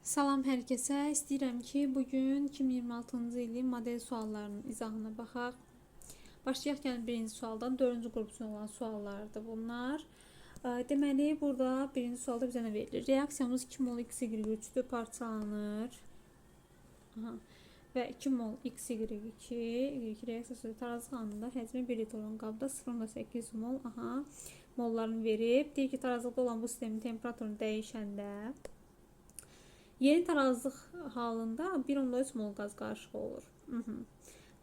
Salam hər kəsə. İstəyirəm ki, bugün 2026-cı ilin model suallarının izahına baxaq. Başlayaq gəlin birinci sualdan. 4-cü qrup üçün olan suallardır bunlar. Deməli, burada birinci sualda bizə nə verilir? Reaksiyamız 2 mol x, y3-dür, parçalanır. Və 2 mol x, y2, y2 reaksiyası tarazı xanında həcmi 1 litr olan qabda 0,8 mol mollarını verib. Deyir ki, tarazlıqda olan bu sistemin temperaturunu dəyişəndə yeni tarazlıq halında 1,3 mol qaz qarışığı olur.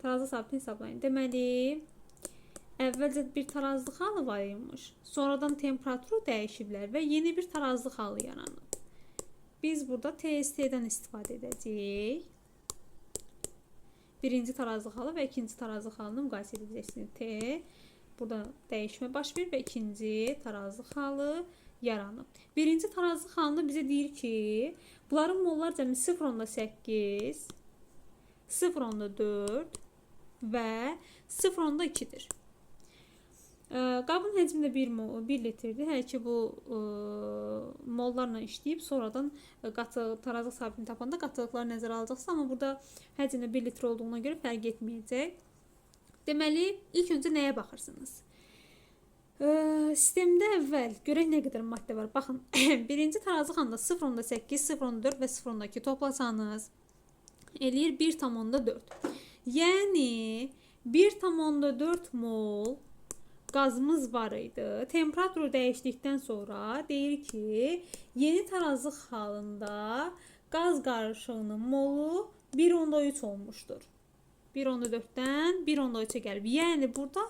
Tarazlıq sabitini hesablayın. Deməli, əvvəlcə bir tarazlıq halı var imiş. Sonradan temperaturu dəyişiblər və yeni bir tarazlıq halı yaranıb. Biz burada TST-dən istifadə edəcəyik. Birinci tarazlıq halı və ikinci tarazlıq halını müqayisə edəcəksiniz. Burada dəyişmə baş verir və ikinci tarazlıq halı yaranıb. Birinci tarazlıq halında bizə deyir ki, bunların mollar cəmi 0,8, 0,4 və 0,2-dir. Qabın həcmi də 1 litrdir. Hələ ki, bu mollarla işləyib, sonradan tarazlıq sabitini tapanda qatılıqları nəzərə alacaqsınız. Amma burada həcmdə 1 litr olduğuna görə fərq etməyəcək. Deməli, ilk öncə nəyə baxırsınız? Sistemdə əvvəl görək nə qədər maddə var. Baxın, birinci tarazlıq halında 0,8, 0,4 və 0,2 toplasanız eləyir 1,4. Yəni 1,4 mol qazımız var idi. Temperaturu dəyişdikdən sonra deyir ki, yeni tarazlıq halında qaz qarışığının molu 1,3 olmuşdur. 1,4-dən 1,3-ə gəlib. Yəni burada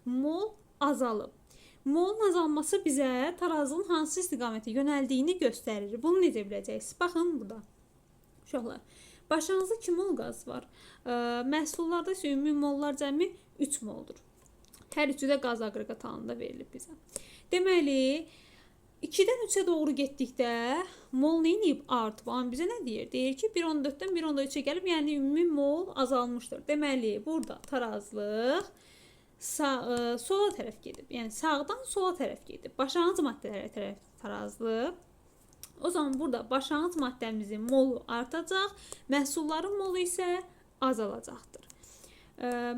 mol azalıb. Molun azalması bizə tarazlığın hansı istiqamətə yönəldiyini göstərir. Bunu necə biləcəksiniz? Baxın burada. Uşaqlar, başınızda 2 mol qaz var. Məhsullarda isə ümumi mollar cəmi 3 moldur. Hər üçü də qaz aqreqat halında verilib bizə. Deməli, 2-dən 3-ə doğru getdikdə mol neyib? Artıb. Amma bizə nə deyir? Deyir ki, 1,4-dən 1,3-ə gəlib, yəni ümumi mol azalmışdır. Deməli, burada tarazlıq sola tərəf gedib. Yəni, sağdan sola tərəf gedib. Başlanğıc maddələrə tərəf tarazlıq. O zaman burada başlanğıc maddəmizin molu artacaq, məhsulların molu isə azalacaqdır.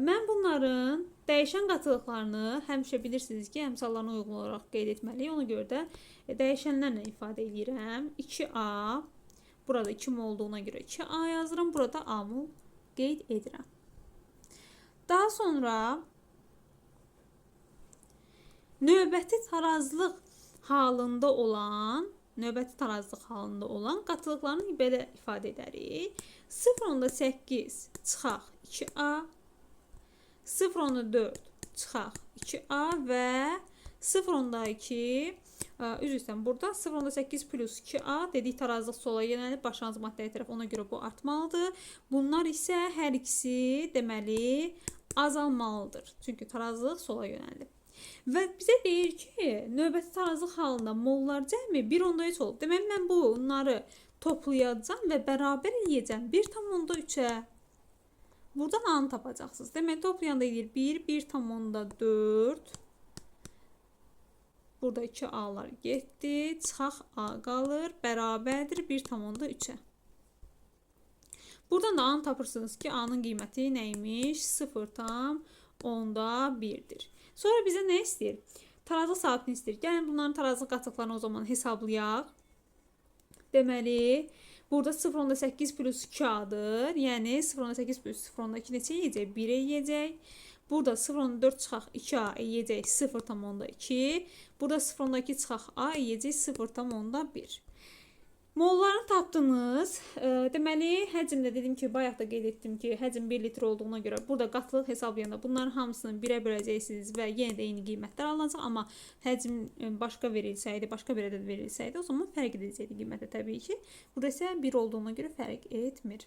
Mən bunların dəyişən qatılıqlarını həmişə bilirsiniz ki, əmsallarına uyğun olaraq qeyd etməliyik. Ona görə də dəyişənlərlə ifadə edirəm. 2A, burada 2 mol olduğuna görə 2A yazıram. Burada A mol qeyd edirəm. Daha sonra növbəti tarazlıq halında olan qatılıqlarını belə ifadə edərik. 0,8 çıxaq 2A, 0,4 çıxaq 2A və 0,2 burada 0,8 plus 2A dedik, tarazlıq sola yönəlib başlanğıc maddəyə tərəf, ona görə bu artmalıdır. Bunlar isə hər ikisi deməli azalmalıdır. Çünki tarazlıq sola yönəlib. Və bizə deyir ki, növbəti tarazlıq halında mollar cəmi 1,3 olub. Deməli, mən bunları toplayacağım və bərabər eləyəcəm 1,3-ə. Buradan A-nı tapacaqsınız. Deməli, toplayanda edir 1, 1,4. Burada 2 A-lar getdi. Çıxaq A qalır. Bərabərdir 1,3-ə. Buradan da A-nı tapırsınız ki, A-nın qiyməti nəymiş? 0,1-dir. Sonra bizə nə istəyir? Tarazlıq sabitini istəyir. Gəlin bunların tarazlıq qatılıqlarını o zaman hesablayaq. Deməli, burada 0,8 plus 2A-dır. Yəni 0,8 plus 0,2 neçə yiyəcək? 1 yiyəcək. Burada 0,4 çıxaq 2A yiyəcək 0,2. Burada 0,2 çıxaq A yiyəcək 0,1. Mollarını tapdınız. Deməli, həcmdə dedim ki, bayaq da qeyd etdim ki, həcm 1 litr olduğuna görə burada qatılıq hesablayanda bunların hamısını 1-ə böləcəksiniz və yenə də eyni qiymətlər alınacaq. Amma həcm başqa verilsəydi, başqa bir ədəd verilsəydi, o zaman fərq edəcəkdi qiymətə təbii ki. Burada isə 1 olduğuna görə fərq etmir.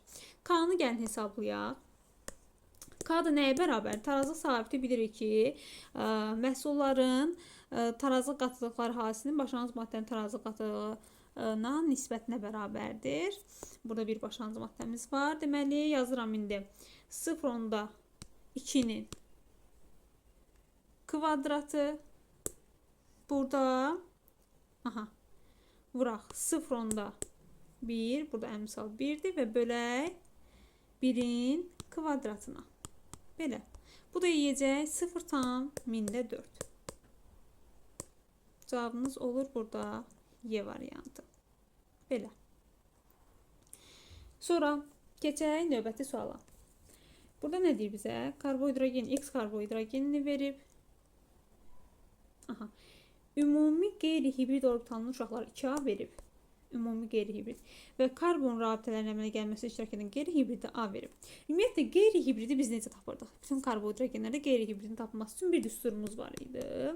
K-nı gəlin hesablayaq. K da nəyə bərabər? Tarazlıq sabiti bilirik ki, məhsulların tarazlıq qatılıqları hadisinin başlanğıc maddənin tarazlıq qatılığına nisbətinə bərabərdir. Burada bir başlanğıc maddəmiz var. Deməli, yazıram indi 0,2-nin kvadratı. Burada vuraq 0,2 1, burada əmsal 1-dir və bölək 1-in kvadratına. Belə. Bu da yiyəcək 0,4. Cavabımız olur burada Y variantı. Belə. Sonra keçək növbəti suala. Burada nə deyir bizə? Karbohidrogen, X karbohidrogenini verib. Aha. Ümumi qeyri-hibrid orbitalının uşaqları 2A verib. Ümumi qeyri-hibrid və karbon rabitələrin əmələ gəlməsi iştirak edən qeyri-hibridi A verib. Ümumiyyətlə qeyri-hibridi biz necə tapırdıq? Bütün karbohidrogenlərdə qeyri-hibridin tapılması üçün bir düsturumuz var idi.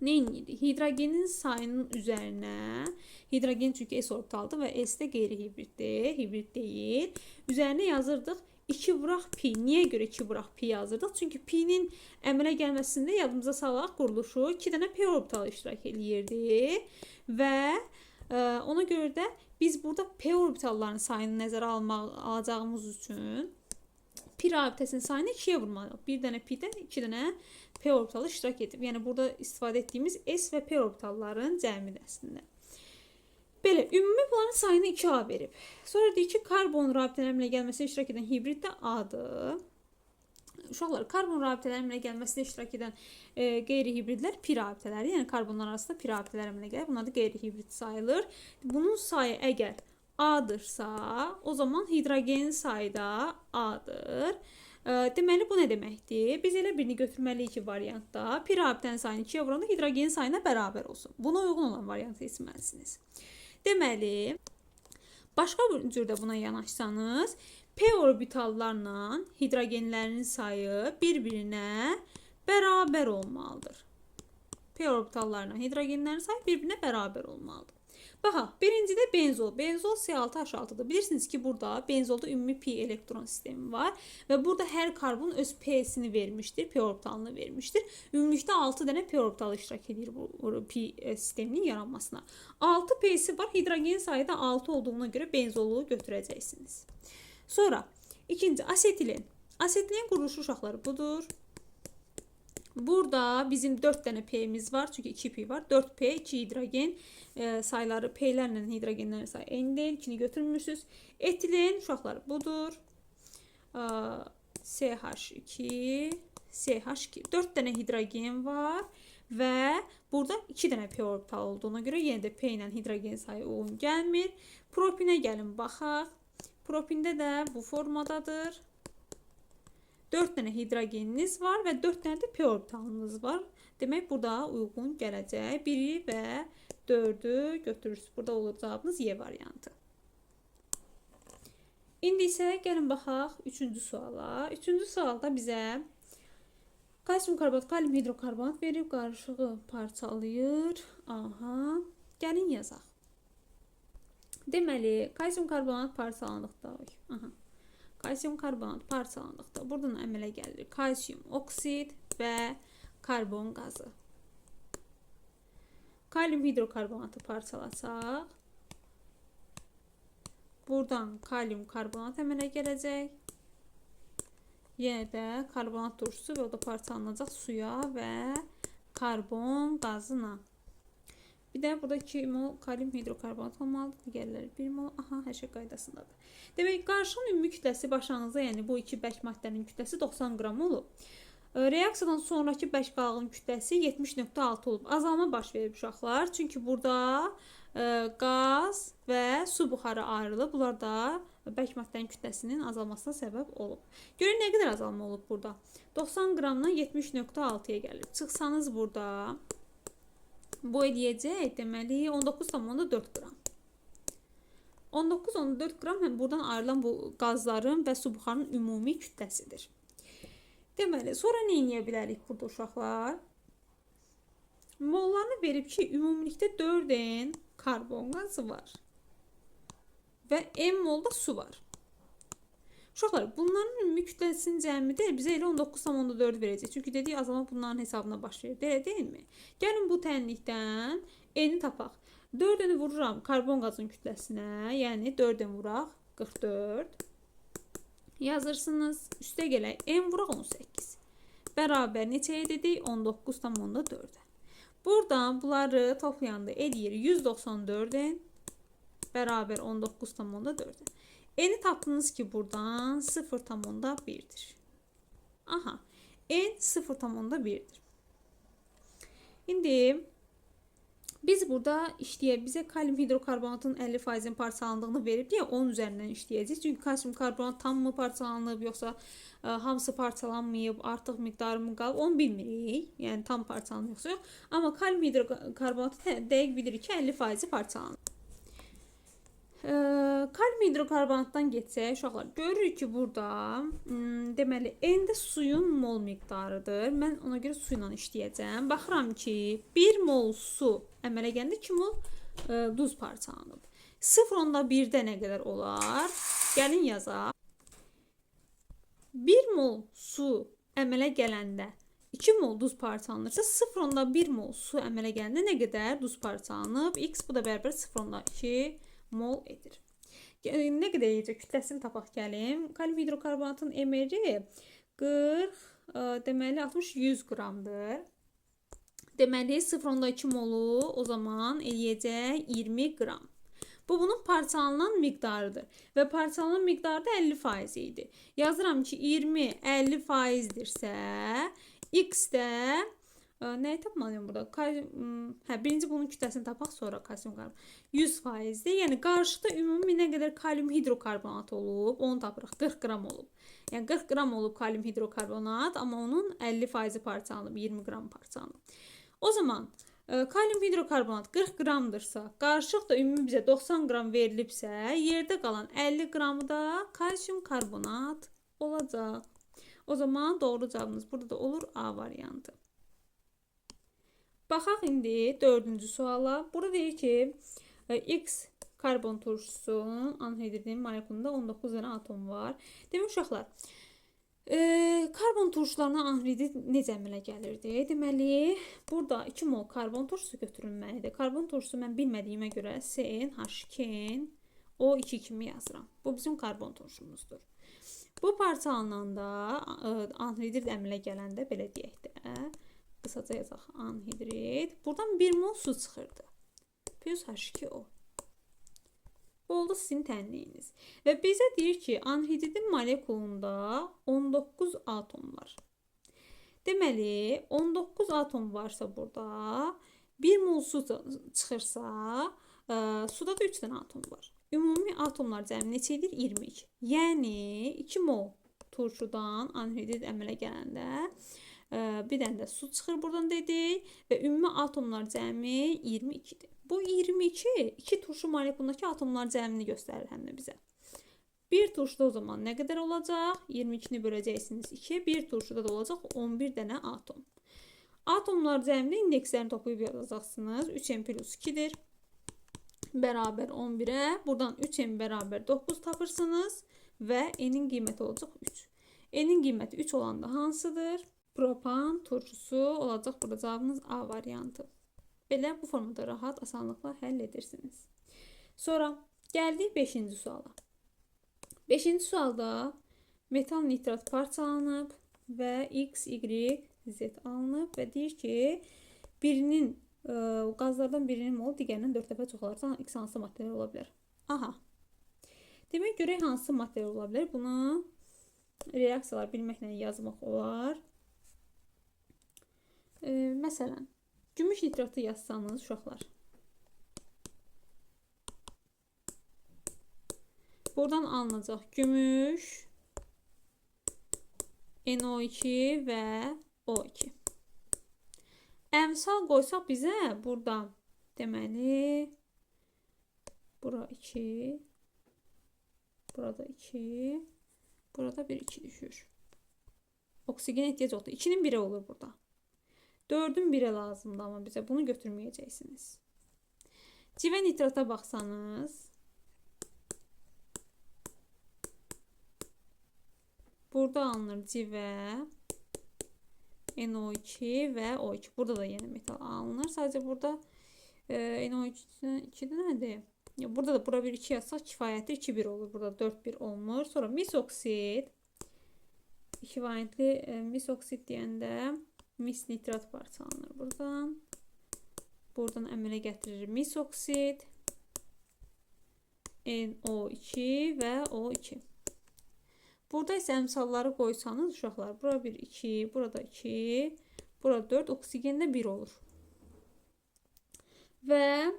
Neydi? Hidrogenin sayının üzərinə, hidrogen çünki S orbitaldır və S də qeyri-hibriddir, hibrid deyil. Üzərinə yazırdıq 2 vuraq pi. Niyə görə 2 vuraq pi yazırdıq? Çünki pi'nin əmələ gəlməsində yadımıza salaq quruluşu 2 dənə p orbitalı iştirak edirdi və ona görə də biz burada p orbitallarının sayını nəzərə alacağımız üçün pi rabitəsinin sayını 2'ye vurmalıyıq. Bir dənə pi'dən 2 dənə p orbitalı iştirak edib. Yəni burada istifadə etdiyimiz S və p orbitalların cəmidir əslində. Belə, ümumi bunların sayını 2A verib. Sonra deyir ki, karbon rabitələrinin əmələ gəlməsində iştirak edən hibrid də A-dır. Uşaqlar, karbon rabitələrinin əmələ gəlməsində iştirak edən qeyri-hibridlər pi rabitələri, yəni karbonlar arasında pi rabitələr əmələ gəlir. Bunlar da qeyri-hibrid sayılır. Bunun sayı əgər A-dırsa, o zaman hidrogenin sayı da A-dır. Deməli, bu nə deməkdir? Biz elə birini götürməliyik ki, variantda pi rabitənin sayını 2'ye vuranda hidrogenin sayına bərabər olsun. Buna uyğun olan variantı seçməlisiniz. Deməli, başqa bir cürdə buna yanaşsanız, p orbitallarla hidrogenlərin sayı bir-birinə bərabər olmalıdır. P orbitallarla hidrogenlərin sayı bir-birinə bərabər olmalıdır. Baxaq, birincidə benzol. Benzol C6H6'dır. Bilirsiniz ki, burada benzolda ümumi pi elektron sistemi var və burada hər karbon öz P'sini vermişdir, P orbitalını vermişdir. Ümumilikdə 6 dənə P orbitalı iştirak edir bu pi sisteminin yaranmasına. 6 P'si var, hidrogen sayı da 6 olduğuna görə benzolu götürəcəksiniz. Sonra ikinci asetilen. Asetilen quruluşu uşaqları budur. Burada bizim 4 dənə P'miz var. Çünki 2 P var. 4 P, 2 hidrogen sayıları P'lərlə hidrogenlərin sayı eyni deyil. 2'ni götürmüşsünüz. Etilen uşaqlar budur. CH2, CH2. 4 dənə hidrogen var və burada 2 dənə P orbital olduğuna görə yenə də P ilə hidrogen sayı uyğun gəlmir. Propinə gəlin baxaq. Propində də bu formadadır. 4 dənə hidrogeniniz var və 4 dənə də p orbitalınız var. Demək, burada uyğun gələcək. 1'i və 4'ü götürürsünüz. Burada olur cavabınız Y variantı. İndi isə gəlin baxaq 3-cü suala. 3-cü sualda bizə kalsium karbonat, kalium hidrokarbonat verib qarışığı parçalayır. Aha. Gəlin yazaq. Deməli, kalsium karbonat parçalandıqda, kalsium karbonat parçalandıqda buradan əmələ gəlir kalsium oksid və karbon qazı. Kalium hidrokarbonatı parçalasaq, buradan kalium karbonat əmələ gələcək. Yenə də karbonat turşusu və o da parçalanacaq suya və karbon qazına. Bir də burada 2 mol kalium hidrokarbonat olmalıdır. Digərləri 1 mol. Aha, hər şey qaydasındadır. Demək, qarışığın ümumi kütləsi başlanğıcda, yəni bu iki bərk maddənin kütləsi 90 qram olub. Reaksiyadan sonraki bərk qalığın kütləsi 70,6 olub. Azalma baş verib uşaqlar. Çünki burada qaz və su buxarı ayrılıb. Bunlar da bərk maddənin kütləsinin azalmasına səbəb olub. Görün nə qədər azalma olub burada. 90 qramdan 70,6'ya gəlib. Çıxsanız burada bu eləyəcək, deməli 19,4 qram. 19,4 qram həm buradan ayrılan bu qazların və su buxarının ümumi kütləsidir. Deməli, sonra nə edə bilərik burada uşaqlar? Mollarını verib ki, ümumilikdə 4N karbon qazı var və M molda su var. Uşaqlar, bunların ümumi kütləsinin cəmi də bizə elə 19,4 verəcək. Çünki dedik, azalma bunların hesabına baş verir. Belə deyilmi? Gəlin bu tənlikdən N-i tapaq. 4N-i vururam karbon qazının kütləsinə, yəni 4N vuraq 44. Yazırsınız, üstə gələk M vuraq 18. Bərabər neçəyə dedik? 19,4. Buradan bunları toplayanda eləyir 194N bərabər 19,4. N'yi tapdınız ki, buradan 0,1'dir. Aha, N 0,1'dir. İndi biz burada bize kalium hidrokarbonatın 50%'in parçalandığını verib deyə onun üzərindən işləyəcəyik. Çünki kalium karbonat tam mı parçalanıb, yoxsa hamısı parçalanmayıb, artıq miqdarı mı qalıb, onu bilmirik. Yəni tam parçalanıb yoxsa yox. Amma kalium hidrokarbonatı dəqiq bilirik ki, 50% parçalanıb. Kalium hidrokarbonatdan geçsək, uşaqlar görürük ki, burada deməli N-də suyun mol miqdarıdır. Mən ona görə su ilə işləyəcəm. Baxıram ki, 1 mol su əmələ gəndə 2 mol duz parçalanıb. 0,1-də nə qədər olar? Gəlin yazaq. 1 mol su əmələ gələndə 2 mol duz parçalanırsa, 0,1 mol su əmələ gələndə nə qədər duz parçalanıb? X bu da bərabər 0,2 mol edir. Nə qədər yiyəcək kütləsini tapaq gəlim. Kalium hidrokarbonatın emeri 40, deməli 60-100 qramdır. Deməli 0,2 molu o zaman eləyəcək 20 qram. Bu bunun parçalanan miqdarıdır və parçalanan miqdarı da 50% idi. Yazıram ki, 20 50%dirsə, X də nəyi tapmalıyım burada? Birinci bunun kütləsini tapaq, sonra kalium karbonat 100%dir. Yəni qarşıda ümumi nə qədər kalium hidrokarbonat olub, onu tapırıq. 40 qram olub. Yəni 40 qram olub kalium hidrokarbonat, amma onun 50%-i parçalanıb, 20 qram parçalanıb. O zaman kalium hidrokarbonat 40 qramdırsa, qarşılıq da ümumi bizə 90 qram verilibsə, yerdə qalan 50 qramı da kalsium karbonat olacaq. O zaman doğru cavabımız burada da olur A variantı. Baxaq indi 4-cü suala. Burada deyir ki, X karbon turşusunun anhidridin molekulunda 19 dənə atom var. Demək uşaqlar, karbon turşularına anhidrid necə əmələ gəlirdi? Deməli, burada 2 mol karbon turşusu götürülməlidir. Karbon turşusu mən bilmədiyimə görə CnH2 O2 kimi yazıram. Bu bizim karbon turşumuzdur. Bu parçalananda anhidrid əmələ gələndə belə deyək də, qısaca yazaq anhidrid. Buradan 1 mol su çıxırdı. Plus H2O. Bu oldu sizin tənliyiniz. Və bizə deyir ki, anhidridin molekulunda 19 atom var. Deməli, 19 atom varsa burada, 1 mol su çıxırsa, suda da 3 dənə atom var. Ümumi atomlar cəmi neçə edir? 22. Yəni, 2 mol turşudan anhidrid əmələ gələndə, bir dənə də su çıxır buradan dedik və ümumi atomlar cəmi 22-dir. Bu 22 2 turşu molekulundakı atomlar cəmini göstərir həm də bizə. Bir turşuda o zaman nə qədər olacaq? 22-ni böləcəksiniz 2. Bir turşuda da olacaq 11 dənə atom. Atomlar cəmini indekslərini toplayıb yazacaqsınız. 3n plus 2-dir. Bərabər 11-ə. Buradan 3n bərabər 9 tapırsınız və n-in qiyməti olacaq 3. N-in qiyməti 3 olanda hansıdır? Propan turşusu olacaq. Burada cavabınız A variantı. Belə bu formada rahat, asanlıqla həll edirsiniz. Sonra gəldik 5-ci suala. 5-ci sualda metal nitrat parçalanıb və X, Y, Z alınıb və deyir ki, qazlardan birinin molu digərindən 4 dəfə çox olarsa X hansı material ola bilər? Aha. Demək görək hansı material ola bilər? Bunu reaksiyalar bilməklə yazmaq olar. Məsələn, gümüş nitratı yazsanız uşaqlar. Buradan alınacaq gümüş, NO2 və O2. Əmsal qoysaq bizə burada deməli bura 2, burada 2, burada bir 2 düşür. Oksigen ehtiyac yoxdur. 2-nin 1'i olur burada. 4'ün 1'e lazımdır amma bizə bunu götürməyəcəksiniz. Civə nitrata baxsanız, burada alınır civə, NO2 və O2. Burada da yeni metal alınır. Sadəcə burada NO2'də nədir? Burada da bura bir 2 yazsaq kifayətli 2-1 olur. Burada 4-1 olmur. Sonra misoksid. İkivalentli misoksid deyəndə mis nitrat parçalanır buradan. Buradan əmələ gətirir misoksid. NO2 və O2. Burada isə əmsalları qoysanız uşaqlar, bura 1, 2, burada 2, burada 4, oksigen də 1 olur. Və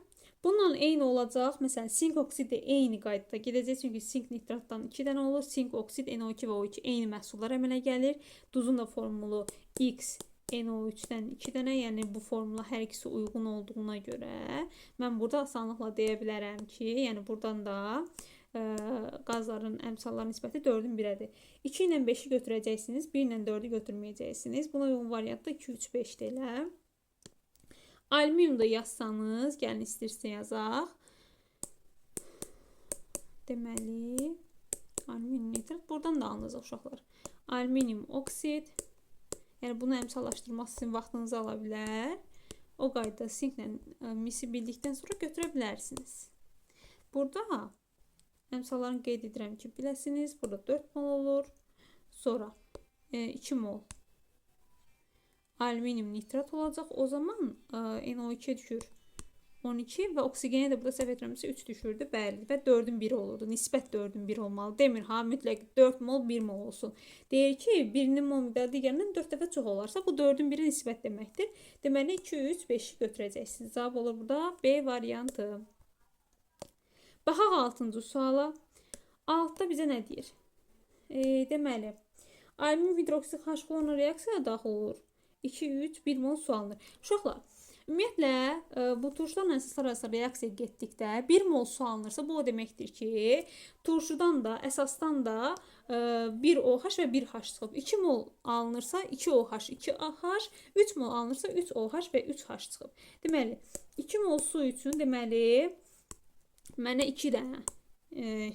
bununla eyni olacaq. Məsələn, sink oksid də eyni qaydada gedəcək. Çünki sink nitratdan 2 dənə olur. Sink oksid NO2 və O2 eyni məhsullar əmələ gəlir. Duzun da formulu X NO3-dən 2 dənə. Yəni bu formula hər ikisi uyğun olduğuna görə mən burada asanlıqla deyə bilərəm ki, yəni buradan da qazların əmsalları nisbəti 4-ün 1-ədir. 2 ilə 5-i götürəcəksiniz, 1 ilə 4-ü götürməyəcəksiniz. Buna uyğun variantda 2, 3, 5 deyilə. Alüminium da yazsanız, gəlin istəyirsə yazaq. Deməli, alüminium nitrat buradan da alınacaq uşaqlar. Alüminium oksid. Yəni bunu əmsallaşdırmaq sizin vaxtınızı ala bilər. O qaydada sinklə misi bildikdən sonra götürə bilərsiniz. Burada əmsallarını qeyd edirəm ki, biləsiniz. Burada 4 mol olur. Sonra 2 mol alüminium nitrat olacaq. O zaman NO2 düşür 12 və oksigeni də burada səhv etmirəmsə 3 düşürdü. Bəli, və 4-ün 1 olurdu. Nisbət 4-ün 1 olmalı. Demir ha, mütləq 4 mol 1 mol olsun. Deyir ki, birinin mol miqdarı digərindən 4 dəfə çox olarsa, bu 4-ün 1-i nisbət deməkdir. Deməli 2, 3, 5-i götürəcəksiniz. Cavab olur burada B variantı. Baxaq 6-cı suala. 6-da bizə nə deyir? Deməli, alüminium hidroksid H kloruna reaksiyaya daxil olur. 2, 3, 1 mol su alınır. Uşaqlar, ümumiyyətlə bu turşularla əsaslar arasında reaksiya getdikdə 1 mol su alınırsa, bu o deməkdir ki, turşudan da, əsasdan da 1 OH və 1 H çıxıb. 2 mol alınırsa 2 OH, 2 AH, 3 mol alınırsa 3 OH və 3 H çıxıb. Deməli, 2 mol su üçün deməli mənə 2 dənə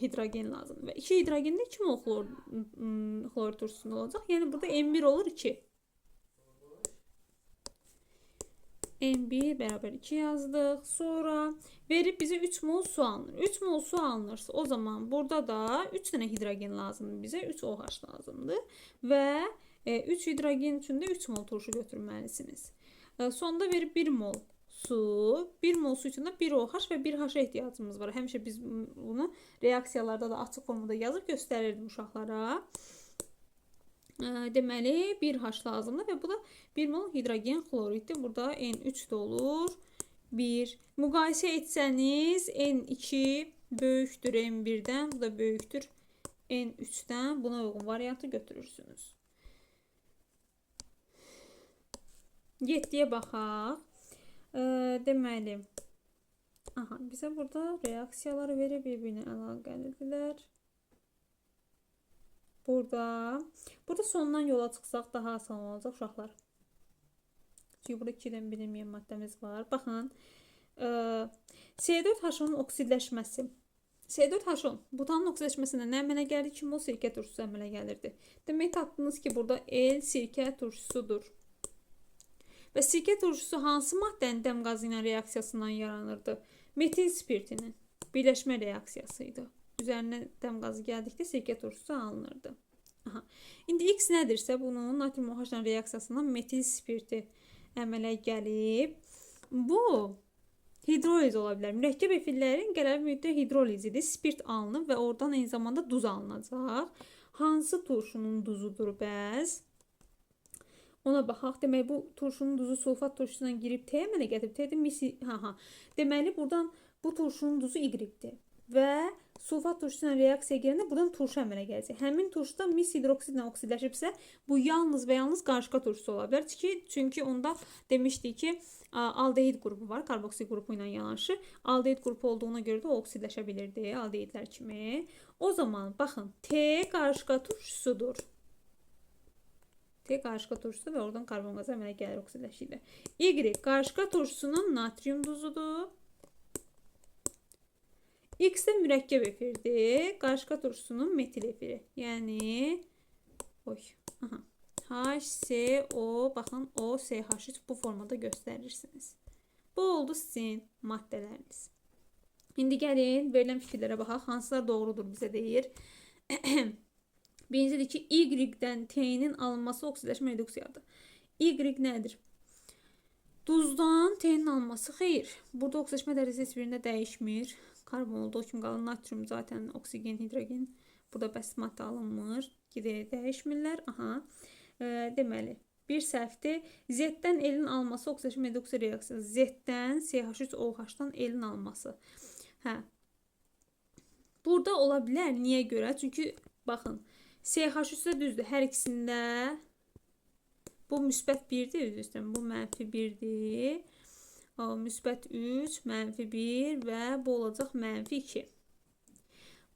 hidrogen lazımdır. Və 2 hidrogendə 2 mol xlor turşusunda olacaq. Yəni burada M1 olur 2. M1 bərabər 2 yazdıq. Sonra verib bizə 3 mol su alınır. 3 mol su alınırsa o zaman burada da 3 dənə hidrogen lazımdır bizə. 3 OH lazımdır. Və 3 hidrogen üçün də 3 mol turşu götürməlisiniz. Sonda verib 1 mol su. 1 mol su üçün də 1 OH və 1 H ehtiyacımız var. Həmişə biz bunu reaksiyalarda da açıq formada yazıb göstərirdim uşaqlara. Deməli 1 H lazımdır və bu da 1 mol hidrogen kloriddir. Burada N3 də olur. 1. Müqayisə etsəniz N2 böyükdür M1-dən, bu da böyükdür N3-dən. Buna uyğun variantı götürürsünüz. 7-yə baxaq. Deməli, bizə burada reaksiyaları verib bir-birinə əlaqəlidirlər. Burada sondan yola çıxsaq daha asan olacaq uşaqlar. Çünki burada 2-dən bilinməyən maddəmiz var. Baxın, C4H10-un oksidləşməsi. C4H10 butanın oksidləşməsində nə əmələ gəldi? 2 mol sirkə turşusu əmələ gəlirdi. Demək tapdınız ki, burada L sirkə turşusudur. Və sirkə turşusu hansı maddənin dəm qazı ilə reaksiyasından yaranırdı? Metil spirtinin birləşmə reaksiyası idi. Üzərinə dəm qazı gəldikdə sirkə turşusu alınırdı. İndi X nədirsə, bunun natrium OH reaksiyasından metil spirti əmələ gəlib. Bu hidroliz ola bilər. Mürəkkəb efirlərin qərəbi müddət hidrolizidir. Spirt alınıb və oradan eyni zamanda duz alınacaq. Hansı turşunun duzudur bəs? Ona baxaq. Demək, bu turşunun duzu sulfat turşusuna girib T əmələ gətirib. Deməli, buradan bu turşunun duzu Y-dir. Və sulfat turşusuna reaksiya girəndə buradan turşu əmələ gələcək. Həmin turşuda mis hidroksidlə oksidləşibsə, bu yalnız və yalnız qarışqa turşusu ola bilər. Çünki onda demişdik ki, aldehid qrupu var, karboksil qrupu ilə yanaşı. Aldehid qrupu olduğuna görə də o oksidləşə bilirdi, aldehidlər kimi. O zaman, baxın, T qarışqa turşusudur. T qarışqa turşusu və oradan karbon qazı əmələ gəlir, oksidləşikdə. Y qarışqa turşusunun natrium duzudur. X də mürəkkəb efirdir. Qarışqa turşusunun metil efiri. Yəni HCO, baxın OCH3 bu formada göstərirsiniz. Bu oldu sizin maddələriniz. İndi gəlin verilən fikirlərə baxaq. Hansılar doğrudur bizə deyir. Birincidir ki, Y-dən T-nin alınması oksidləşmə reduksiyadır. Y nədir? Duzdan T-nin alınması xeyr. Burada oksidləşmə dərəcəsi heç birində dəyişmir. Karbon olduğu kimi qalır. Natrium zaten oksigen, hidrogen. Burada bəs maddə alınmır. Dəyişmirlər. Aha. Deməli, bir səhvdir. Z-dən elin alması oksidaşın redoksiya reaksiyası. Z-dən CH3OH-dan elin alması. Hə. Burada ola bilər. Niyə görə? Çünki baxın, CH3 də düzdür. Hər ikisində bu müsbət 1-dir, üzr istəyirəm. Bu mənfi 1-dir. Müsbət 3, mənfi 1 və bu olacaq mənfi 2.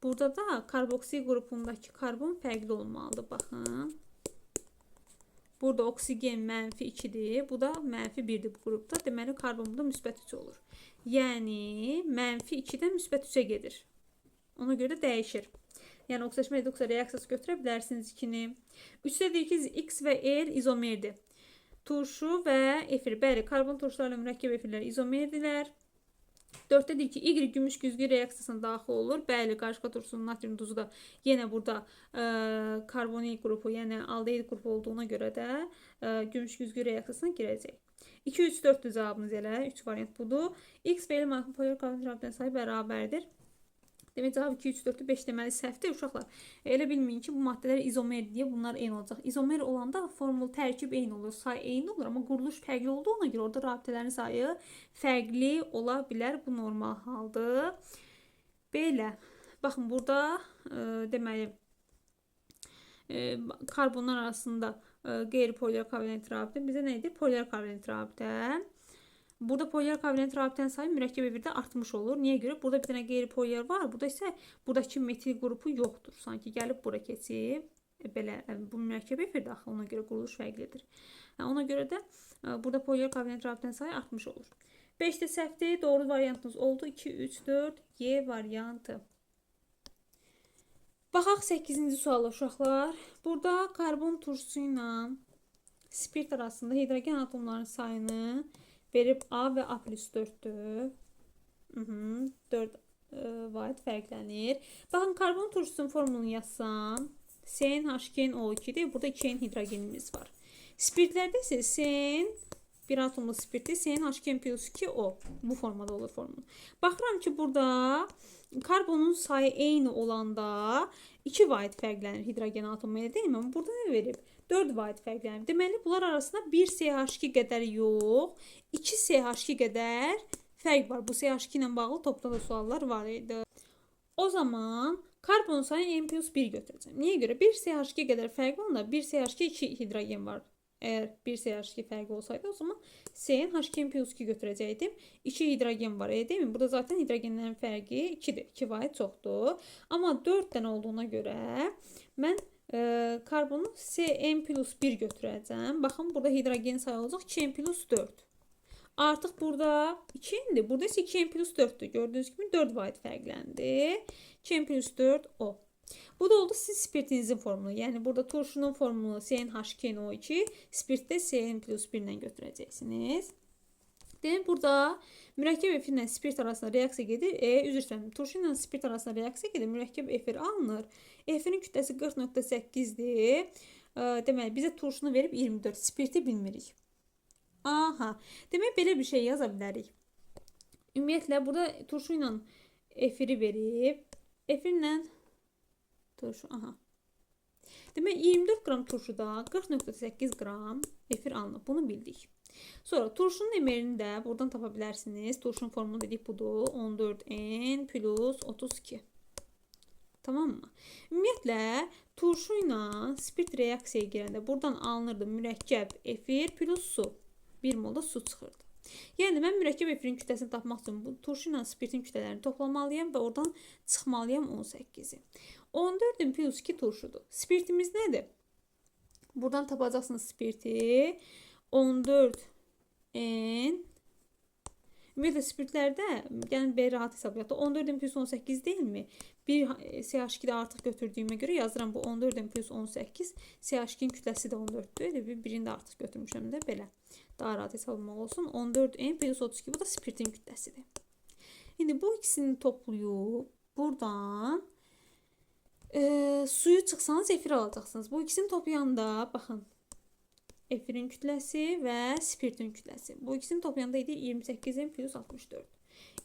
Burada da karboksil qrupundakı karbon fərqli olmalıdır. Baxın. Burada oksigen mənfi 2-dir. Bu da mənfi 1-dir bu qrupda. Deməli, karbon burada müsbət 3 olur. Yəni, mənfi 2-dən müsbət 3-ə gedir. Ona görə də dəyişir. Yəni, oksidaşma redoksiya reaksiyası götürə bilərsiniz 2-ni. 3-də deyir ki, X və L izomerdir. Turşu və efir. Bəli, karbon turşularla mürəkkəb efirlər izomerdirlər. 4-də deyir ki, Y gümüş güzgü reaksiyasına daxil olur. Bəli, qarışqa turşusunun natrium duzu da yenə burada karbonil qrupu, yəni aldehid qrupu olduğuna görə də gümüş güzgü reaksiyasına girəcək. 2, 3, 4-dür cavabınız elə. 3 variant budur. X və L monopolyar karbon rabitənin sayı bərabərdir. Demək, cavab 2, 3, 4, 5 deməli səhvdir. Uşaqlar, elə bilməyin ki, bu maddələr izomer deyə bunlar eyni olacaq. İzomer olanda formul tərkib eyni olur, say eyni olur, amma quruluş fərqli olduğuna görə orada rabitələrin sayı fərqli ola bilər. Bu normal haldır. Belə, baxın, burada deməli, karbonlar arasında qeyri-polyar kovalent rabitə bizə nə edir? Polyar kovalent rabitə. Burada polyar kovalent rabitənin sayı mürəkkəb efirdə artmış olur. Niyə görə? Burada bir dənə qeyri-polyar var. Burada isə buradakı metil qrupu yoxdur. Sanki gəlib bura keçib. Belə, bu mürəkkəb efirdə axı, ona görə quruluş fərqlidir. Ona görə də burada polyar kovalent rabitənin sayı artmış olur. 5-də səhvdir. Doğru variantınız oldu. 2, 3, 4, Y variantı. Baxaq 8-ci suala uşaqlar. Burada karbon turşusu ilə spirt arasında hidrogen atomlarının sayını verib A və A plus 4'dür. 4 vaid fərqlənir. Baxın, karbon turşusunun formulunu yazsam, CnH2NO2'dir. Burada 2N hidrogenimiz var. Spirtlərdə isə CN, bir atomlu spirtdir. CnH2N plus 2O. Bu formada olur formulu. Baxıram ki, burada karbonun sayı eyni olanda 2 vaid fərqlənir hidrogen atomu, elə deyil mi? Burada nə verib? 4 vaid fərqlənir. Deməli, bunlar arasında 1 CH2 qədər yox, 2 CH2 qədər fərq var. Bu CH2 ilə bağlı topda da suallar var idi. O zaman karbon sayı N plus 1 götürəcəm. Niyə görə? 1 CH2 qədər fərq olanda 1 CH2 2 hidrogen var. Əgər 1 CH2 fərqi olsaydı, o zaman CnH2 plus 2 götürəcəkdim. 2 hidrogen var, değil mi? Burada zaten hidrogenlərin fərqi 2'dir. 2 vaid çoxdur. Amma 4 dənə olduğuna görə mən karbonu Cn plus 1 götürəcəm. Baxın, burada hidrogen sayı olacaq 2n plus 4. Artıq burada 2n'dir. Burada isə 2n plus 4'dür. Gördüğünüz gibi 4 vaid fərqləndi. 2n plus 4 o. Bu da oldu sizin spirtinizin formulu. Yəni burada turşunun formulu CnH2NO2, spirtdə Cn plus 1 ilə götürəcəksiniz. Demək, burada mürəkkəb efir ilə spirt arasında reaksiya gedir. Üzr istəyirəm, turşu ilə spirt arasında reaksiya gedir. Mürəkkəb efir alınır. Efirin kütləsi 40.8'dir. Deməli, bizə turşunu verib 24. Spirti bilmirik. Aha. Demək, belə bir şey yaza bilərik. Ümumiyyətlə, burada turşu ilə efiri verib. Efirlə turşu, aha. Demək, 24 qram turşuda 40.8 qram efir alınıb. Bunu bildik. Sonra turşunun emerini də buradan tapa bilərsiniz. Turşunun formulu dedik budur. 14N plus 32. Tamam mı? Ümumiyyətlə, turşu ilə spirt reaksiyaya girəndə buradan alınırdı mürəkkəb efir plus su. 1 molda su çıxırdı. Yəni, mən mürəkkəb efirin kütləsini tapmaq üçün bu turşu ilə spirtin kütlələrini toplamalıyam və oradan çıxmalıyam 18'i. 14'ün plus 2 turşudur. Spirtimiz nədir? Buradan tapacaqsınız spirti. 14N. Ümumiyyətlə, spirtlərdə, gəlin belə rahat hesablayaq da 14N plus 18 deyil mi? Bir CH2'də artıq götürdüyümə görə yazıram bu 14N plus 18. CH2'nin kütləsi də 14'dür. Elə birini də artıq götürmüşəm də belə. Daha rahat hesablamaq olsun. 14N plus 32 bu da spirtin kütləsidir. İndi bu ikisini toplayıb buradan suyu çıxsanız efir alacaqsınız. Bu ikisini toplayanda baxın. Efirin kütləsi və spirtin kütləsi. Bu ikisini toplayanda idi 28N plus 64.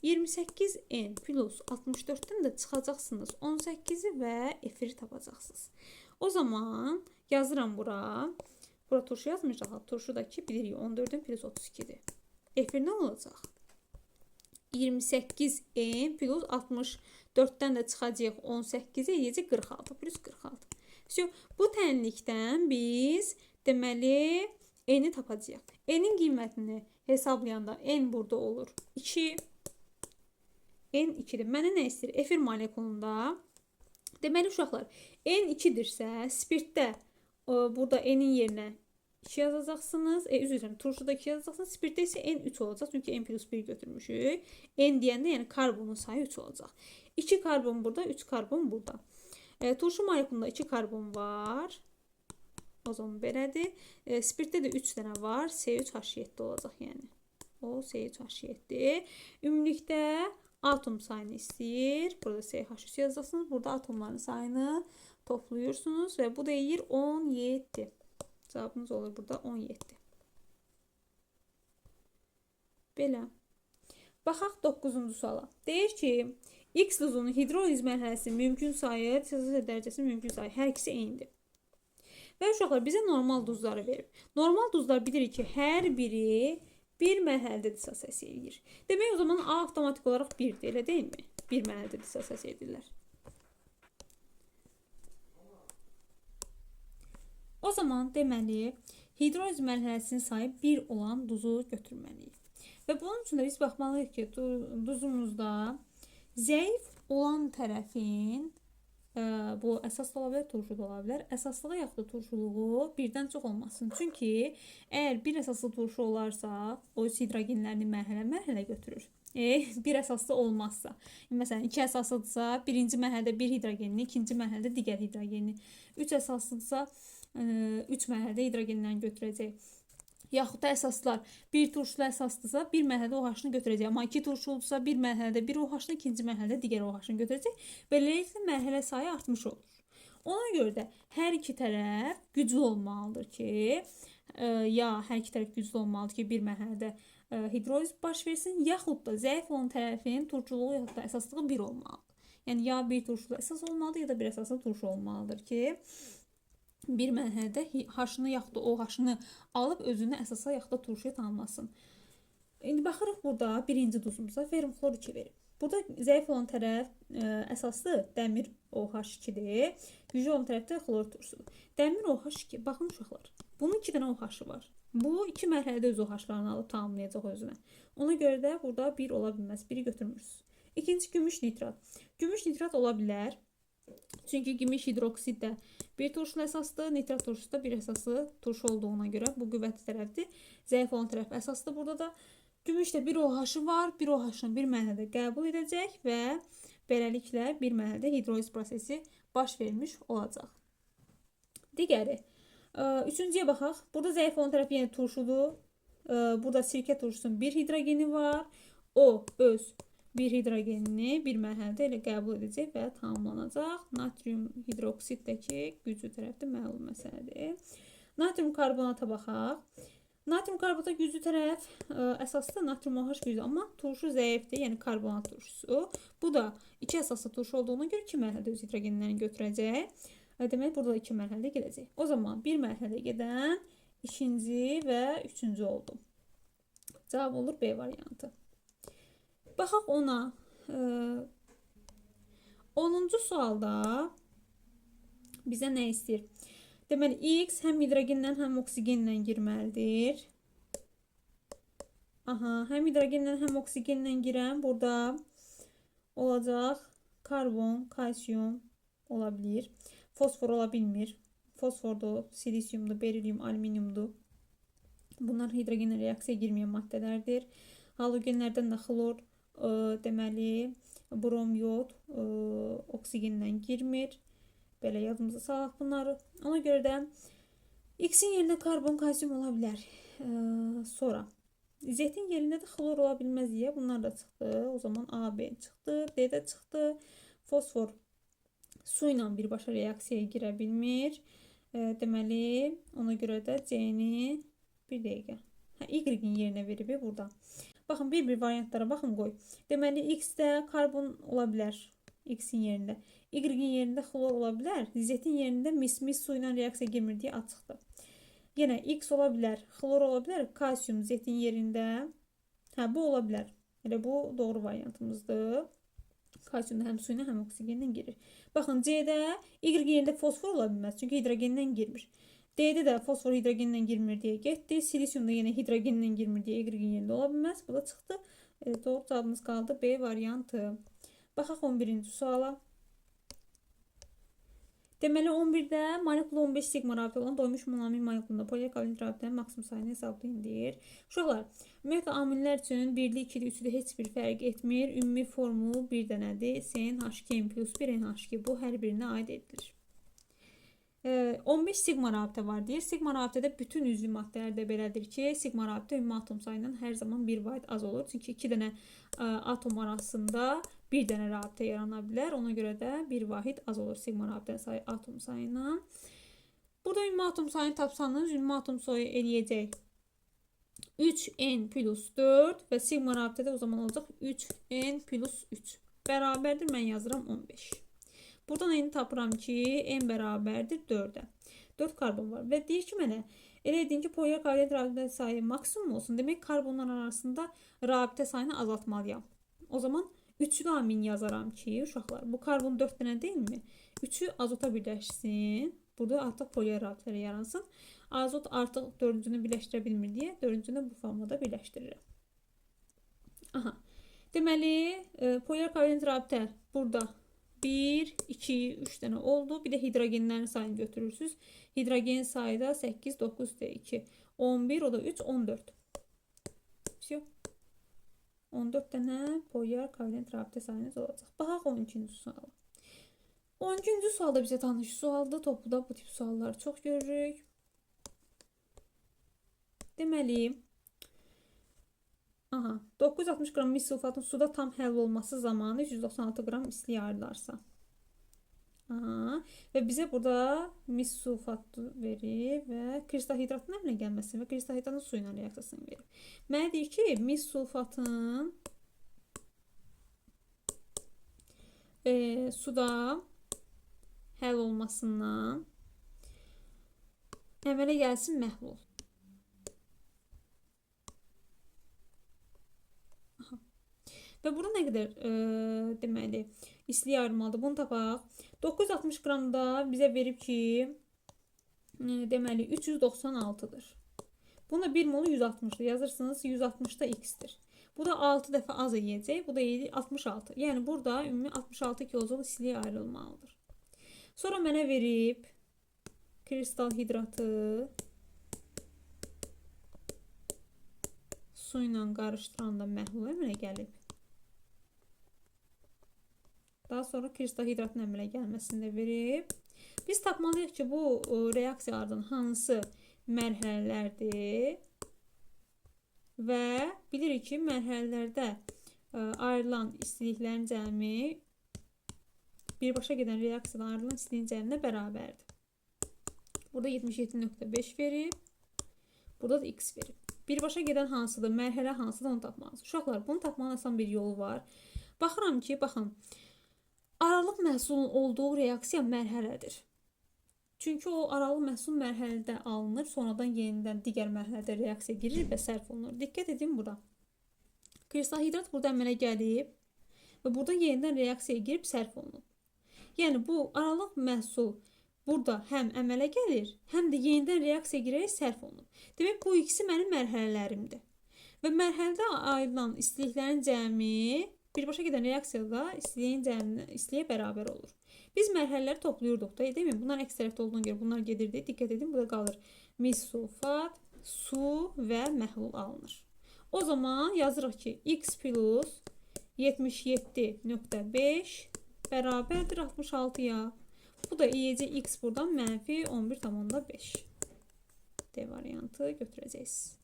28n plus 64'ten də çıxacaqsınız 18-i və efiri tapacaqsınız. O zaman yazıram bura. Bura turşu yazmayacaq. Turşudakı bilirik 14'ün plus 32'dir. Efir nə olacaq? 28n plus 64'dən də çıxacaq 18-i eləyəcək 46 plus 46. Bu tənlikdən biz deməli n-i tapacağıq. N-in qiymətini hesablayanda n burada olur 2. N 2-dir. Mənə nə istəyir? Efir molekulunda. Deməli uşaqlar, n 2-dirsə, spirtdə burada n-in yerinə 2 yazacaqsınız. Üzr turşuda 2 yazacaqsınız. Spirtdə isə n 3 olacaq. Çünki n plus 1 götürmüşük. N deyəndə yəni karbonun sayı 3 olacaq. 2 karbon burada, 3 karbon burada. Turşu molekulunda 2 karbon var. O zaman belədir. Spirtdə də 3 dənə var. C3H7 olacaq yəni. O C3H7. Ümumilikdə atom sayını istəyir. Burada CH3 yazacaqsınız. Burada atomların sayını toplayırsınız və bu deyir 17. Cavabınız olur burada 17. Belə. Baxaq 9-cu suala. Deyir ki, X duzunun hidroliz mərhələsinin mümkün sayı, dissosiasiya dərəcəsinin mümkün sayı hər ikisi eynidir. Və uşaqlar bizə normal duzları verir. Normal duzlar bilirik ki, hər biri bir mərhələdə dissosiasiya edir. Demək o zaman A avtomatik olaraq 1-dir, elə deyilmi? Bir mərhələdə dissosiasiya edirlər. O zaman deməli, hidroliz mərhələsinin sayı 1 olan duzu götürməliyik. Və bunun üçün də biz baxmalıyıq ki, duzumuzda zəif olan tərəfin, bu əsas da ola bilər, turşu da ola bilər, əsaslığı yaxud da turşuluğu birdən çox olmasın. Çünki əgər bir əsaslı turşu olarsa, o hidrogenlərini mərhələ götürür. Bir əsaslı olmazsa, məsələn 2 əsaslıdırsa, birinci mərhələdə bir hidrogenini, ikinci mərhələdə digər hidrogenini, 3 əsaslıdırsa 3 mərhələdə hidrogenlərini götürəcək. Yaxud da əsaslar bir turşulu əsasdırsa, bir mərhələdə OH-ını götürəcək. Amma 2 turşuludursa, bir mərhələdə bir OH-ını, ikinci mərhələdə digər OH-ını götürəcək. Beləliklə mərhələ sayı artmış olur. Ona görə də hər iki tərəf güclü olmalıdır ki, hər iki tərəf güclü olmalıdır ki, bir mərhələdə hidroliz baş versin, yaxud da zəif olan tərəfin turşuluğu yaxud da əsaslığı 1 olmalıdır. Yəni ya bir turşulu əsas olmalıdır, ya da bir əsaslı turşu olmalıdır ki, bir mərhələdə H-ını yaxud da OH-ını alıb özünü əsasa yaxud da turşuya tanımlasın. İndi baxırıq burada birinci duzumuza fermxlor 2 verir. Burada zəif olan tərəf əsaslı dəmir OH2-dir. Güclü olan tərəfdə xlor turşusudur. Dəmir OH2, baxın uşaqlar. Bunun 2 dənə OH-ı var. Bu 2 mərhələdə öz OH-larını alıb tamamlayacaq özünə. Ona görə də burada 1 ola bilməz. 1-i götürmürsünüz. İkinci gümüş nitrat. Gümüş nitrat ola bilər. Çünki gümüş hidroksid də bir turşulu əsasdır, nitrat turşusu da bir əsaslı turşu olduğuna görə bu qüvvətli tərəfdir. Zəif olan tərəf əsasdır. Burada da gümüşdə bir OH-ı var, bir OH-ını bir mərhələdə qəbul edəcək və beləliklə bir mərhələdə hidroliz prosesi baş vermiş olacaq. Digəri, üçüncüyə baxaq. Burada zəif olan tərəf yenə turşudur. Burada sirkə turşusunun bir hidrogeni var. O öz bir hidrogenini bir mərhələdə elə qəbul edəcək və tamamlanacaq. Natrium hidroksiddəki güclü tərəfdə məlum məsələdir. Natrium karbonata baxaq. Natrium karbonata güclü tərəf əsaslı natrium OH güclü, amma turşu zəifdir, yəni karbonat turşusu. Bu da 2 əsaslı turşu olduğuna görə 2 mərhələdə öz hidrogenlərini götürəcək. Demək burada 2 mərhələdə gedəcək. O zaman bir mərhələdə gedən ikinci və üçüncü oldu. Cavab olur B variantı. Baxaq ona. 10-cu sualda bizə nə istəyir? Deməli, X həm hidrogenlə, həm oksigenlə girməlidir. Həm hidrogenlə, həm oksigenlə girən burada olacaq karbon, kalsiyum ola bilir. Fosfor ola bilmir. Fosfordur, silisiumdur, berilyum, alüminiumdur. Bunlar hidrogenlə reaksiyaya girməyən maddələrdir. Halogenlərdən də xlor, deməli, brom, yod, oksigenlə girmir. Belə yadımıza salaq bunları. Ona görə də X-in yerində karbon, kalsiyum ola bilər. Sonra Z-in yerində də xlor ola bilməz deyə bunlar da çıxdı. O zaman A, B çıxdı, D də çıxdı. Fosfor su ilə birbaşa reaksiyaya girə bilmir. Deməli, ona görə də C-ni bir dəqiqə. Y-in yerinə verib burada. Baxın, bir variantlara baxın qoy. Deməli, X-də karbon ola bilər. X-in yerində. Y-in yerində xlor ola bilər. Z-in yerində mis su ilə reaksiya girmir deyə açıqdır. Yenə X ola bilər, xlor ola bilər, kalsium Z-in yerində. Hə, bu ola bilər. Elə bu doğru variantımızdır. Kalsium da həm su ilə, həm oksigenlə girir. Baxın, C-də Y yerində fosfor ola bilməz, çünki hidrogenlə girmir. D-də də fosfor hidrogenlə girmir deyə getdi. Silisium da yenə hidrogenlə girmir deyə Y yerində ola bilməz. Bu da çıxdı. Doğru cavabımız qaldı B variantı. Baxaq 11-ci suala. Deməli 11-də molekula 15 sigma rabitə olan doymuş monomer molekulunda poliokovalent rabitənin maksimum sayını hesablayın deyir. Uşaqlar, ümumiyyətlə amillər üçün 1-li, 2-li, 3-lü heç bir fərq etmir. Ümumi formul bir dənədir. CnH2 plus 1 NH2 bu hər birinə aid edilir. 15 sigma rabitə var deyir. Sigma rabitədə bütün üzvü maddələrdə belədir ki, sigma rabitə ümumi atom sayından hər zaman 1 vahid az olur. Çünki 2 dənə atom arasında bir dənə rabitə yarana bilər. Ona görə də 1 vahid az olur sigma rabitə sayı atom sayından. Burada ümumi atom sayını tapsanız, ümumi atom sayı eləyəcək 3n plus 4 və sigma rabitədə o zaman olacaq 3n plus 3. Bərabərdir, mən yazıram 15. Buradan neyini tapıram ki, n bərabərdir 4-ə. 4 karbon var və deyir ki, mənə elə edin ki, poliokovalent rabitə sayı maksimum olsun. Demək, karbonlar arasında rabitə sayını azaltmalıyam. O zaman 3-lü amin yazaram ki, uşaqlar, bu karbon 4 dənə deyilmi? 3-ü azota birləşsin. Burada artıq polio rabitələri yaransın. Azot artıq 4-cünü birləşdirə bilmir deyə 4-cünü bu formada birləşdirirəm. Aha. Deməli, poliokovalent rabitə burada 1, 2, 3 dənə oldu. Bir də hidrogenlərin sayını götürürsünüz. Hidrogen sayı da 8, 9, 2, 11, o da 3, 14. 14 dənə poliokovalent rabitə sayınız olacaq. Baxaq 12-ci suala. 12-ci sualda bizə tanış sualdır. Topluda bu tip sualları çox görürük. Deməli, 960 qram mis sulfatın suda tam həll olması zamanı 196 qram istilik ayrılarsa. Və bizə burada mis sulfatı verir və kristal hidratın əmələ gəlməsi və kristal hidratın su ilə reaksiyasını verir. Mənə deyir ki, mis sulfatın suda həll olmasından əmələ gəlsin məhlul. Və burada nə qədər deməli istilik ayrılmalıdır? Bunu tapaq. 960 qramda bizə verib ki, deməli 396-dır. Buna 1 molu 160-dır. Yazırsınız 160 da x-dir. Bu da 6 dəfə az yiyəcək. Bu da 66. Yəni burada ümumi 66 kilojul istilik ayrılmalıdır. Sonra mənə verib kristal hidratı su ilə qarışdıranda məhlul əmələ gəlib. Daha sonra kristal hidratın əmələ gəlməsini də verib. Biz tapmalıyıq ki, bu reaksiyalardan hansı mərhələlərdir və bilirik ki, mərhələlərdə ayrılan istiliklərin cəmi birbaşa gedən reaksiyadan ayrılan istiliyin cəminə bərabərdir. Burada 77.5 verib, burada da x verib. Birbaşa gedən hansıdır, mərhələ hansıdır, onu tapmalıyız. Uşaqlar, bunu tapmanın asan bir yolu var. Baxıram ki, baxın, aralıq məhsulun olduğu reaksiya mərhələdir. Çünki o aralıq məhsul mərhələdə alınır, sonradan yenidən digər mərhələdə reaksiya girir və sərf olunur. Diqqət edin bura. Kristal hidrat burada əmələ gəlib və burada yenidən reaksiyaya girib sərf olunur. Yəni bu aralıq məhsul burada həm əmələ gəlir, həm də yenidən reaksiyaya girərək sərf olunur. Demək, bu ikisi mənim mərhələlərimdir. Və mərhələdə ayrılan istiliklərin cəmi birbaşa gedən reaksiyada istiliyə bərabər olur. Biz mərhələləri toplayırdıq da, deyilmi? Bunlar əks tərəfdə olduğuna görə bunlar gedirdi. Diqqət edin, burada qalır mis sulfat, su və məhlul alınır. O zaman yazırıq ki, x plus 77.5 bərabərdir 66-ya. Bu da iyəcək x buradan mənfi 11,5. D variantı götürəcəksiniz.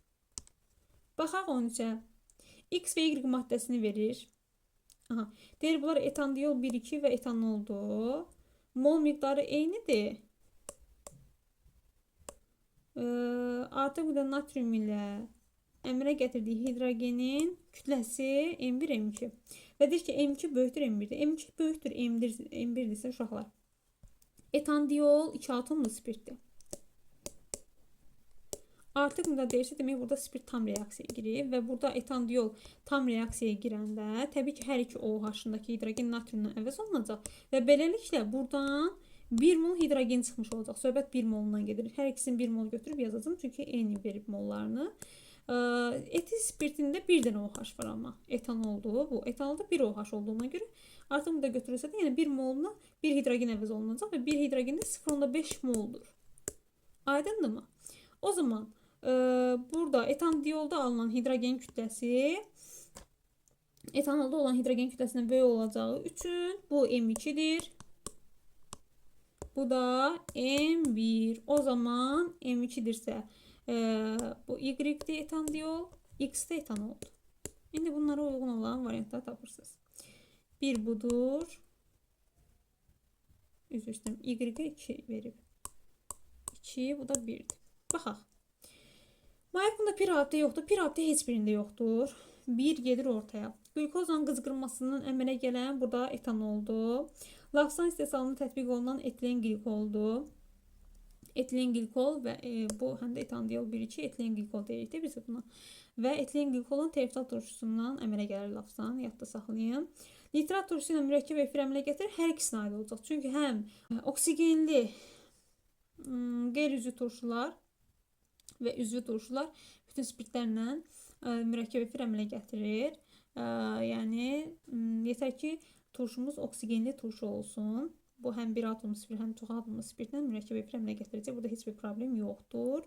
Baxaq 13-ə. X və Y maddəsini verir. Deyir, bunlar etandiol 1,2 və etanoldur. Mol miqdarı eynidir. Artıq bir də natrium ilə əmələ gətirdiyi hidrogenin kütləsi M1, M2. Və deyir ki, M2 böyükdür M1-dir. M2 böyükdür M1-dirsə uşaqlar. Etandiol 2 atomlu spirtdir. Artıq burada deyirsə, demək burada spirt tam reaksiyaya girir və burada etandiol tam reaksiyaya girəndə təbii ki, hər iki OH-dakı hidrogen natriumdan əvəz olunacaq və beləliklə buradan 1 mol hidrogen çıxmış olacaq. Söhbət 1 molundan gedir. Hər ikisini 1 mol götürüb yazacağım çünki eyni verib mollarını. Etil spirtində bir dənə OH var amma etanoldur. Bu etanolda 1 OH olduğuna görə artıq burada götürülsə də yəni 1 moluna 1 hidrogen əvəz olunacaq və 1 hidrogen də 0,5 moldur. Aydındırmı? O zaman burada etandiolda alınan hidrogen kütləsi etanolda olan hidrogen kütləsindən böyük olacağı üçün bu M2-dir. Bu da M1. O zaman M2'dirsə bu Y-dir etandiol, X de etanoldur. İndi bunlara uyğun olan variantları tapırsınız. Bir budur. Üzr istəyirəm. Y-ə 2 verib. 2, bu da 1'dir. Baxaq. Maykunda pirabdə yoxdur. Pirabdə heç birində yoxdur. 1 gedir ortaya. Glukozun qızqırmasının əmələ gələn burada etanoldur. Lafsan istehsalına tətbiq olunan etilen glikoldur. Etilen glikol və bu həm də etandiol 1,2 etilen glikol deyirik də biz buna. Və etilen glikolun teriftal turşusundan əmələ gəlir lafsan. Yadda saxlayın. Nitrat turşusu ilə mürəkkəb efir əmələ gətirir. Hər ikisinə aid olacaq. Çünki həm oksigenli qeyri-üzvü turşular və üzvü turşular bütün spirtlərlə mürəkkəb efir əmələ gətirir. Yəni yetər ki turşumuz oksigenli turşu olsun. Bu həm bir atomlu spirt, həm çox atomlu spirtlə mürəkkəb efir əmələ gətirəcək. Burada heç bir problem yoxdur.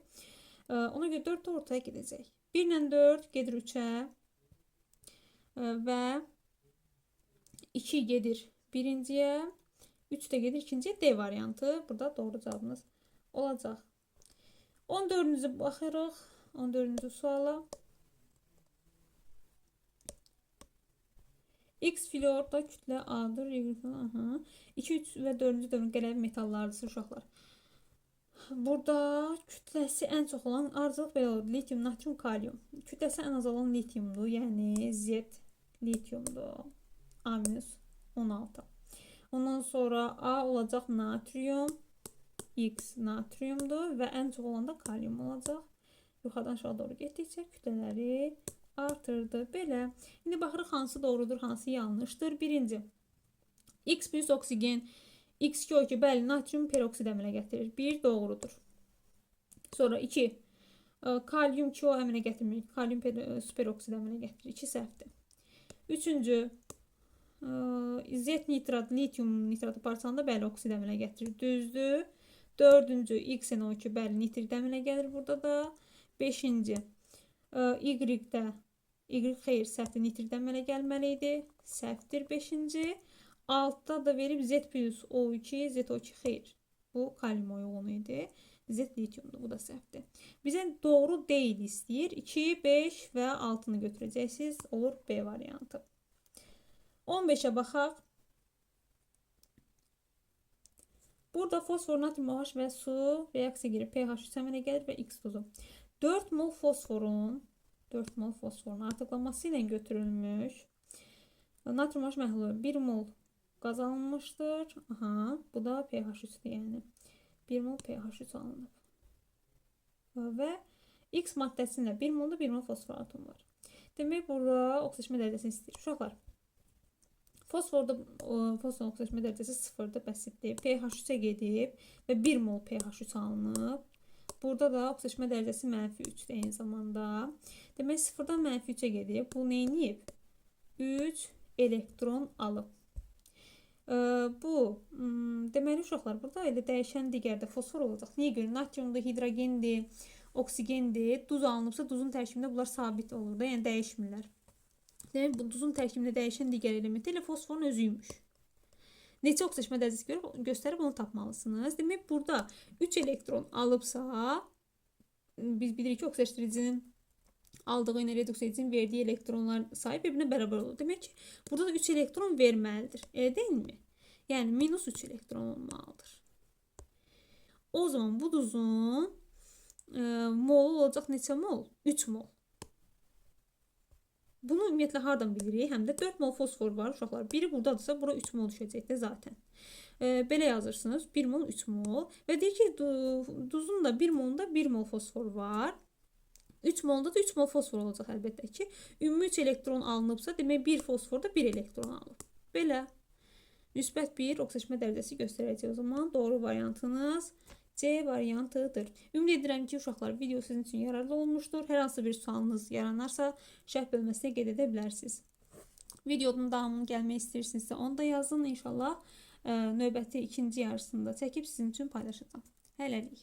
Ona görə 4 də ortaya gedəcək. 1 ilə 4 gedir 3-ə və 2 gedir birinciyə, 3 də gedir ikinciyə. D variantı burada doğru cavabımız olacaq. 14-cü baxırıq. 14-cü suala. X fluorda kütlə A-dır. 2, 3 və 4-cü dövrün qələvi metallardır uşaqlar. Burada kütləsi ən çox olan arıcılıq belə olur. Litium, natrium, kalium. Kütləsi ən az olan litiumdur. Yəni Z litiumdur. A-16. Ondan sonra A olacaq natrium. X natriumdur və ən çox olan da kalium olacaq. Yuxarıdan aşağı doğru getdikcə kütlələri artırdı. Belə. İndi baxırıq hansı doğrudur, hansı yanlışdır. Birinci. X plus oksigen X2O2 bəli natrium peroksid əmələ gətirir. 1 doğrudur. Sonra 2. Kalium 2O əmələ gətirmir. Kalium superoksid əmələ gətirir. 2 səhvdir. Üçüncü. Z nitrat, litium nitratı parçalanda bəli oksid əmələ gətirir. Düzdür. Dördüncü XNO2 bəli nitrit əmələ gəlir burada da. Beşinci. Y-də Y xeyr səhvdir, nitrit əmələ gəlməli idi. Səhvdir 5-ci. 6'da da verib Z plus O2, ZO2 xeyr. Bu kalium uyğunu idi. Z litiumdur, bu da səhvdir. Bizə doğru deyil istəyir. 2, 5 və 6-nı götürəcəksiniz. Olur B variantı. 15'ə baxaq. Burada fosfor, natrium OH və su reaksiya girir. pH 3 əmələ gəlir və X tuzu. 4 mol fosforun artıqlaması ilə götürülmüş. Natrium OH məhlulu 1 mol qaz alınmışdır. Aha, bu da pH 3'dür yəni. 1 mol pH 3 alınıb. Və X maddəsində 1 molda 1 mol fosfor atomu var. Demək burada oksidaşma dərəcəsini istəyir. Uşaqlar. Fosforun oksidaşma dərəcəsi 0'dır, bəsitdir. pH 3'ə gedib və 1 mol pH 3 alınıb. Burada da oksidaşma dərəcəsi -3'dür eyni zamanda. Demək 0'dan -3'ə gedib. Bu nə edib? 3 elektron alıb. Bu deməli uşaqlar burada elə dəyişən digərdə fosfor olacaq. Niyə görə? Natriumda hidrogendir, oksigendir. Duz alınıbsa duzun tərkibində bunlar sabit olur da, yəni dəyişmirlər. Demək bu duzun tərkibində dəyişən digər elementi elə fosforun özüymüş. Neçə oksidaşma dərəcəsi göstərib onu tapmalısınız. Demək burada 3 elektron alıbsa biz bilirik ki oksidaşdırıcının aldığı ilə reduksiya edicinin verdiyi elektronlar sayı bir-birinə bərabər olur. Demək ki, burada da 3 elektron verməlidir. Elə deyilmi? Yəni, -3 elektron olmalıdır. O zaman bu duzun molu olacaq neçə mol? 3 mol. Bunu ümumiyyətlə hardan bilirik? Həm də 4 mol fosfor var uşaqlar. Biri buradadırsa, bura 3 mol düşəcəkdir zaten. Belə yazırsınız. 1 mol 3 mol və deyir ki, duzun da 1 molunda 1 mol fosfor var. 3 molda da 3 mol fosfor olacaq əlbəttə ki. Ümumi 3 elektron alınıbsa, demək 1 fosforda 1 elektron alıb. Belə. Müsbət 1 oksijenləşmə dərəcəsi göstərəcək o zaman. Doğru variantınız C variantıdır. Ümid edirəm ki, uşaqlar, video sizin üçün yararlı olmuşdur. Hər hansı bir sualınız yaranarsa, şərh bölməsinə qeyd edə bilərsiniz. Videonun davamını gəlmək istəyirsinizsə, onu da yazın. İnşallah növbəti ikinci yarısında çəkib sizin üçün paylaşacağım. Hələlik.